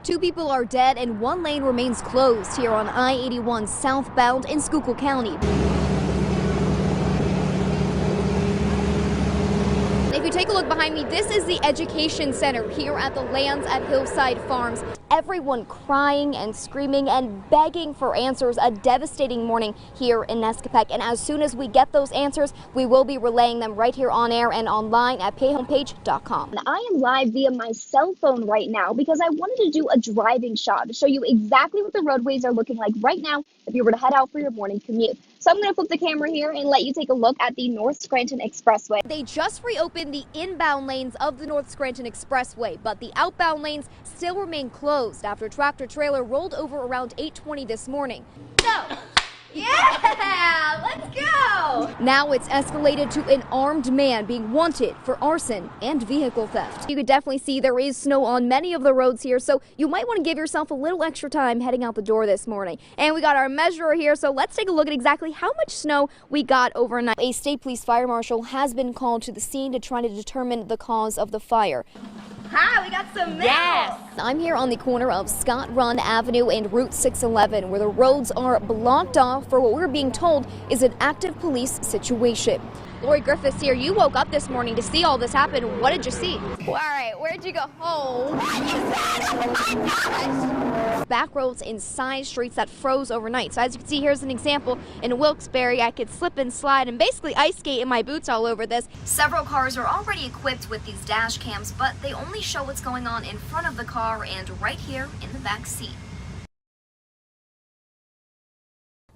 2 people are dead and 1 lane remains closed here on I-81 southbound in Schuylkill County. If you take a look behind me, this is the education center here at the Lands at Hillside Farms. Everyone crying and screaming and begging for answers. A devastating morning here in Nescopec. And as soon as we get those answers, we will be relaying them right here on air and online at pahomepage.com. I am live via my cell phone right now because I wanted to do a driving shot to show you exactly what the roadways are looking like right now if you were to head out for your morning commute. So I'm going to flip the camera here and let you take a look at the North Scranton Expressway. They just reopened the inbound lanes of the North Scranton Expressway, but the outbound lanes still remain closed after a tractor trailer rolled over around 8:20 this morning. No! Yeah! Let's go! Now it's escalated to an armed man being wanted for arson and vehicle theft. You could definitely see there is snow on many of the roads here, so you might want to give yourself a little extra time heading out the door this morning. And we got our measurer here, so let's take a look at exactly how much snow we got overnight. A state police fire marshal has been called to the scene to try to determine the cause of the fire. Hi, we got some mail. Yes. I'm here on the corner of Scott Run Avenue and Route 611, where the roads are blocked off for what we're being told is an active police situation. Lori Griffiths here. You woke up this morning to see all this happen. What did you see? All right, where'd you go? Oh. Back roads and side streets that froze overnight. So as you can see, here's an example in Wilkes-Barre. I could slip and slide and basically ice skate in my boots all over this. Several cars are already equipped with these dash cams, but they only show what's going on in front of the car and right here in the back seat.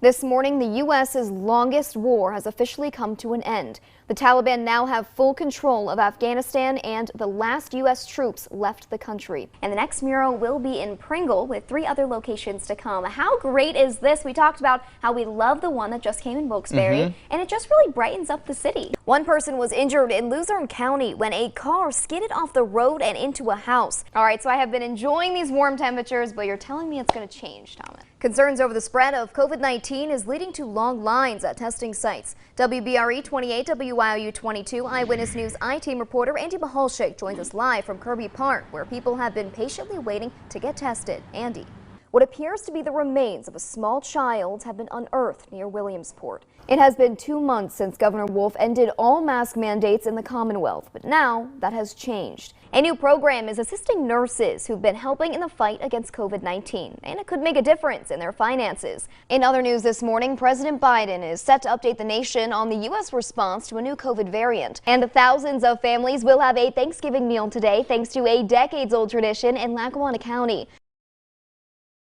This morning, the U.S.'s longest war has officially come to an end. The Taliban now have full control of Afghanistan, and the last U.S. troops left the country. And the next mural will be in Pringle, with 3 other locations to come. How great is this? We talked about how we love the one that just came in Wilkes-Barre, and it just really brightens up the city. One person was injured in Luzerne County when a car skidded off the road and into a house. All right, so I have been enjoying these warm temperatures, but you're telling me it's going to change, Thomas. Concerns over the spread of COVID-19 is leading to long lines at testing sites. WBRE 28, WYOU 22, Eyewitness News I-Team reporter Andy Mahalchik joins us live from Kirby Park, where people have been patiently waiting to get tested. Andy. What appears to be the remains of a small child have been unearthed near Williamsport. It has been 2 months since Governor Wolf ended all mask mandates in the Commonwealth, but now that has changed. A new program is assisting nurses who've been helping in the fight against COVID-19, and it could make a difference in their finances. In other news this morning, President Biden is set to update the nation on the U.S. response to a new COVID variant. And thousands of families will have a Thanksgiving meal today thanks to a decades-old tradition in Lackawanna County.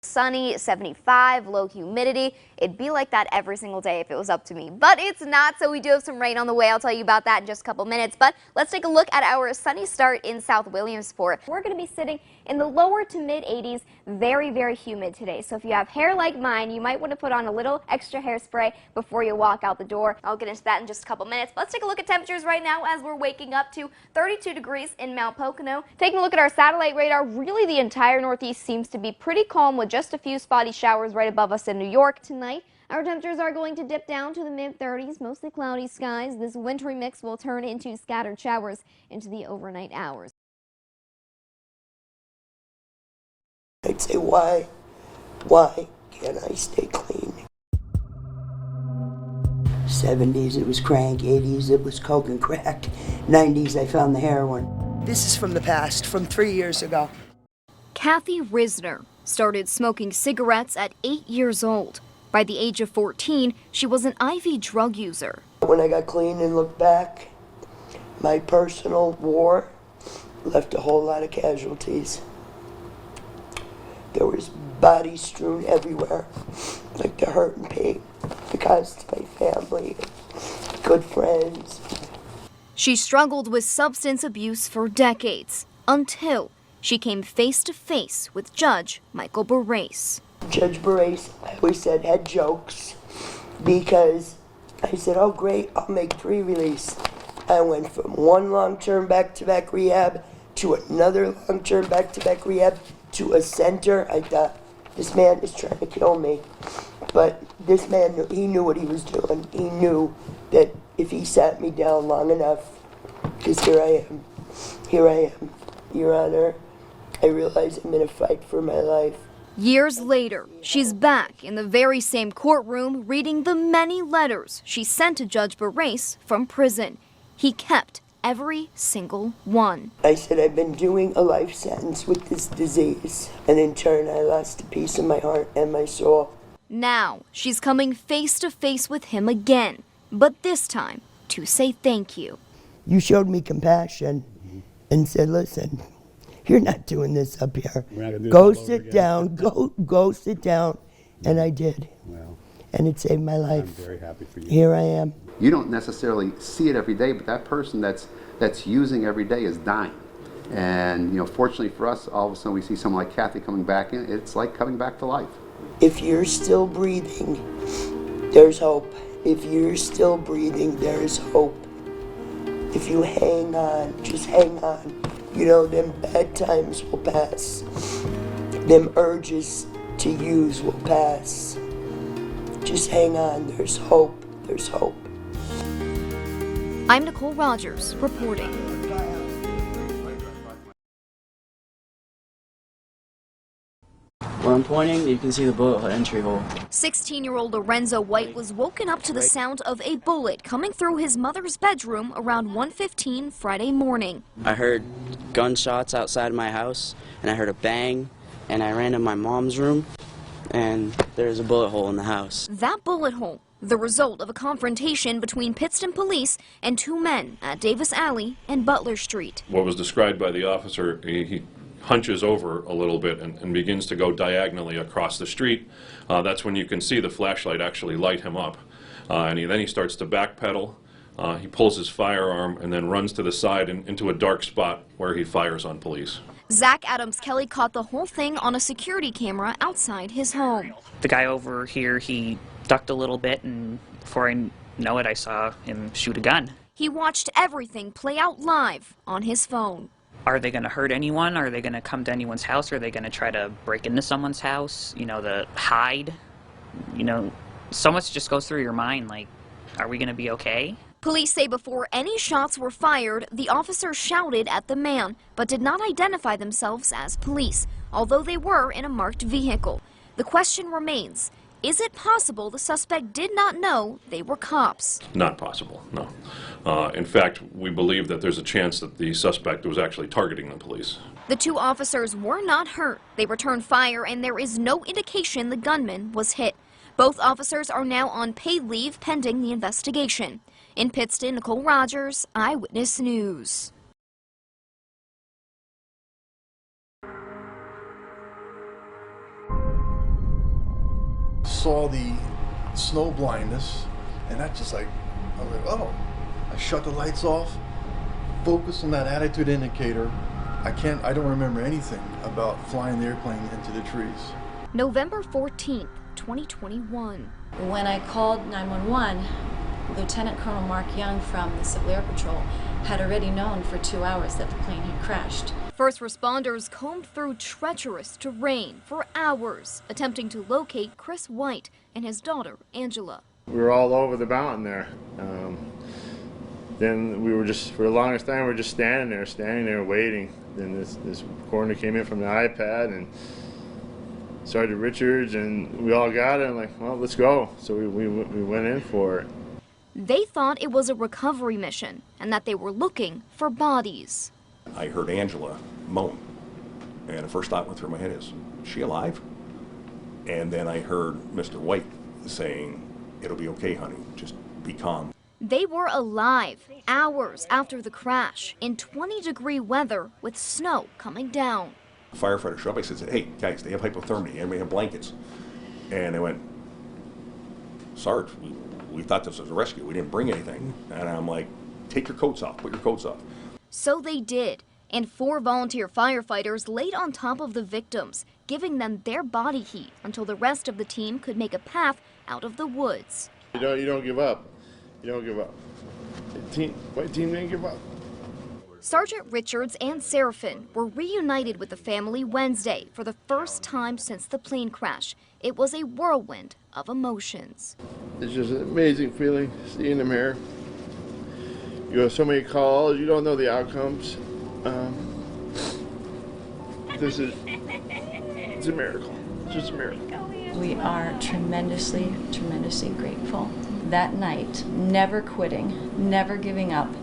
Sunny, 75, low humidity. It'd be like that every single day if it was up to me, but it's not, so we do have some rain on the way. I'll tell you about that in just a couple minutes, but let's take a look at our sunny start in South Williamsport. We're going to be sitting in the lower to mid 80s, very, very humid today, so if you have hair like mine, you might want to put on a little extra hairspray before you walk out the door. I'll get into that in just a couple minutes. Let's take a look at temperatures right now as we're waking up to 32 degrees in Mount Pocono. Taking a look at our satellite radar, really the entire Northeast seems to be pretty calm with just a few spotty showers right above us in New York tonight. Our temperatures are going to dip down to the mid-30s, mostly cloudy skies. This wintry mix will turn into scattered showers into the overnight hours. I'd say, why can't I stay clean? 70s it was crank, 80s it was coke and crack, 90s I found the heroin. This is from the past, from 3 years ago. Kathy Risner started smoking cigarettes at 8 years old. By the age of 14, she was an IV drug user. When I got clean and looked back, my personal war left a whole lot of casualties. There was bodies strewn everywhere, like the hurt and pain, because it's my family, good friends. She struggled with substance abuse for decades, until she came face to face with Judge Michael Barrace. Judge Barrace, I always said, had jokes, because I said, oh great, I'll make 3 release. I went from 1 long-term back-to-back rehab to another long-term back-to-back rehab to a center. I thought, this man is trying to kill me. But this man, he knew what he was doing. He knew that if he sat me down long enough, because here I am, Your Honor, I realize I'm in a fight for my life. Years later, she's back in the very same courtroom reading the many letters she sent to Judge Barrace from prison. He kept every single one. I said I've been doing a life sentence with this disease, and in turn I lost a piece of my heart and my soul. Now she's coming face to face with him again, but this time to say thank you. You showed me compassion and said, listen, you're not doing this up here. Go sit down, go sit down. And I did. Well, and it saved my life. I'm very happy for you. Here I am. You don't necessarily see it every day, but that person that's using every day is dying. And fortunately for us, all of a sudden we see someone like Kathy coming back in. It's like coming back to life. If you're still breathing, there's hope. If you're still breathing, there's hope. If you hang on, just hang on. Them bad times will pass. Them urges to use will pass. Just hang on, there's hope, there's hope. I'm Nicole Rogers reporting. Where I'm pointing, you can see the bullet entry hole. 16-year-old Lorenzo White was woken up to the sound of a bullet coming through his mother's bedroom around 1:15 Friday morning. I heard gunshots outside my house, and I heard a bang, and I ran to my mom's room, and there's a bullet hole in the house. That bullet hole, the result of a confrontation between Pittston police and two men at Davis Alley and Butler Street. What was described by the officer, he hunches over a little bit and begins to go diagonally across the street. That's when you can see the flashlight actually light him up. And then he starts to backpedal. He pulls his firearm and then runs to the side and into a dark spot where he fires on police. Zach Adams Kelly caught the whole thing on a security camera outside his home. The guy over here, he ducked a little bit, and before I know it, I saw him shoot a gun. He watched everything play out live on his phone. Are they going to hurt anyone? Are they going to come to anyone's house? Are they going to try to break into someone's house? To hide? So much just goes through your mind, like, are we going to be okay? Police say before any shots were fired, the officer shouted at the man, but did not identify themselves as police, although they were in a marked vehicle. The question remains, is it possible the suspect did not know they were cops? Not possible, no. In fact, we believe that there's a chance that the suspect was actually targeting the police. The two officers were not hurt. They returned fire, and there is no indication the gunman was hit. Both officers are now on paid leave pending the investigation. In Pittston, Nicole Rogers, Eyewitness News. Saw the snow blindness, and that just I was like, oh. I shut the lights off, focused on that attitude indicator. I don't remember anything about flying the airplane into the trees. November 14th, 2021. When I called 911, Lieutenant Colonel Mark Young from the Civil Air Patrol had already known for 2 hours that the plane had crashed. First responders combed through treacherous terrain for hours, attempting to locate Chris White and his daughter, Angela. We were all over the mountain there. Then we were just, for the longest time, we were just standing there waiting. Then this coroner came in from the iPad, and Sergeant Richards, and we all got it, and like, well, let's go. So we went in for it. They thought it was a recovery mission and that they were looking for bodies. I heard Angela moan, and the first thought went through my head is she alive? And then I heard Mr. White saying, it'll be okay, honey, just be calm. They were alive hours after the crash in 20-degree weather with snow coming down. The firefighter showed up. I said, hey, guys, they have hypothermia. Anybody have blankets? And they went, Sarge, we thought this was a rescue. We didn't bring anything. And I'm like, take your coats off. Put your coats off. So they did. And 4 volunteer firefighters laid on top of the victims, giving them their body heat until the rest of the team could make a path out of the woods. You don't give up. You don't give up. White team didn't give up. Sergeant Richards and Seraphin were reunited with the family Wednesday for the first time since the plane crash. It was a whirlwind of emotions. It's just an amazing feeling seeing them here. You have so many calls, you don't know the outcomes. It's a miracle. It's just a miracle. We are tremendously, tremendously grateful. That night, never quitting, never giving up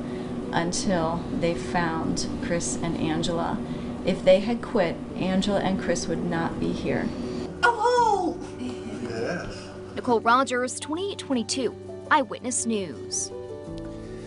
until they found Chris and Angela. If they had quit, Angela and Chris would not be here. Yes. Nicole Rogers, 2822, Eyewitness News.